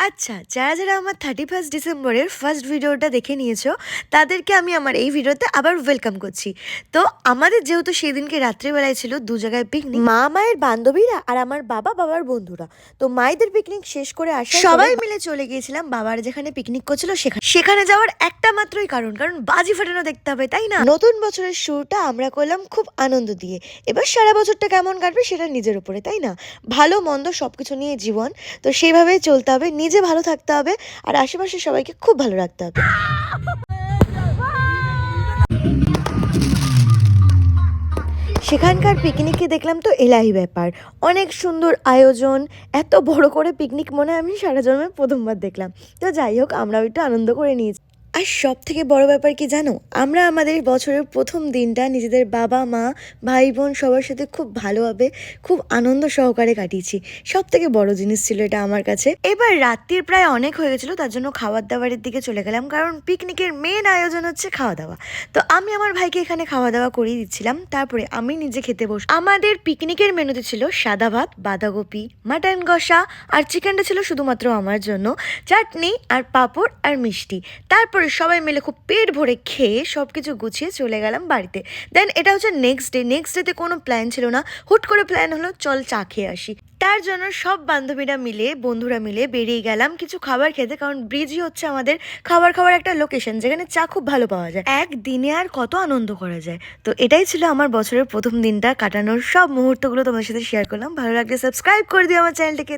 আচ্ছা, যারা, যারা আমার 31st ডিসেম্বরের ফার্স্ট ভিডিওটা দেখে নিয়েছো, তাদেরকে আমি আমার এই ভিডিওতে আবার ওয়েলকাম করছি। তো আমাদের যেহেতু সেদিনকে রাত্রিবেলায় ছিল ২ জায়গায় পিকনিক, মায়ের বান্ধবীরা আর আমার বাবার বন্ধুরা। তো মায়েদের পিকনিক শেষ করে আসার সবাই মিলে চলে গিয়েছিলাম বাবার যেখানে পিকনিক করছিল সেখানে। সেখানে যাওয়ার একটা মাত্রই কারণ বাজি ফাটানো দেখতে হবে, তাই না? নতুন বছরের শুরুটা আমরা করলাম খুব আনন্দ দিয়ে। এবার সারা বছরটা কেমন কাটবে সেটা নিজের উপরে, তাই না? ভালো মন্দ সবকিছু নিয়ে জীবন। তো সেইভাবেই চলতে হবে, নিজে ভালো থাকতে হবে আর আশেপাশে সবাইকে খুব ভালো রাখতে হবে। সেখানকার পিকনিকে দেখলাম তো এলাহি ব্যাপার, অনেক সুন্দর আয়োজন, এত বড় করে পিকনিক মনে হয় আমি সারা জন্মে প্রথমবার দেখলাম। তো যাই হোক, আমরাও একটু আনন্দ করে নিয়েছি। আর সব থেকে বড় ব্যাপার কি জানো, আমরা আমাদের বছরের প্রথম দিনটা নিজেদের বাবা মা ভাই বোন সবার সাথে খুব ভালোভাবে খুব আনন্দ সহকারে কাটিয়েছি। সব থেকে বড় জিনিস ছিল এটা আমার কাছে। এবার রাত্রির প্রায় অনেক হয়ে গেছিলো, তার জন্য খাবার দাবারের দিকে চলে গেলাম, কারণ পিকনিকের মেন আয়োজন হচ্ছে খাওয়া দাওয়া। তো আমি আমার ভাইকে এখানে খাওয়া দাওয়া করিয়ে দিচ্ছিলাম, তারপরে আমি নিজে খেতে বসি। আমাদের পিকনিকের মেনুতে ছিল সাদা ভাত, বাঁধাকপি, মাটন কষা, আর চিকেনটা ছিল শুধুমাত্র আমার জন্য, চাটনি আর পাঁপড় আর মিষ্টি। তারপরে সবাই মিলে খুব পেট ভরে খেয়ে সব কিছু গুছিয়ে চলে গেলাম বাড়িতে। দেন এটা হচ্ছে নেক্সট ডেতে কোনো প্ল্যান ছিল না, হুট করে প্ল্যান হলো চল চা খেয়ে আসি। তার জন্য সব বান্ধবীরা মিলে বন্ধুরা মিলে বেরিয়ে গেলাম কিছু খাবার খেতে, কারণ ব্রিজই হচ্ছে আমাদের খাবার একটা লোকেশন যেখানে চা খুব ভালো পাওয়া যায়। একদিনে আর কত আনন্দ করা যায়। তো এটাই ছিল আমার বছরের প্রথম দিনটা কাটানোর সব মুহূর্তগুলো তোমাদের সাথে শেয়ার করলাম। ভালো লাগলে সাবস্ক্রাইব করে দিও আমার চ্যানেলটাকে।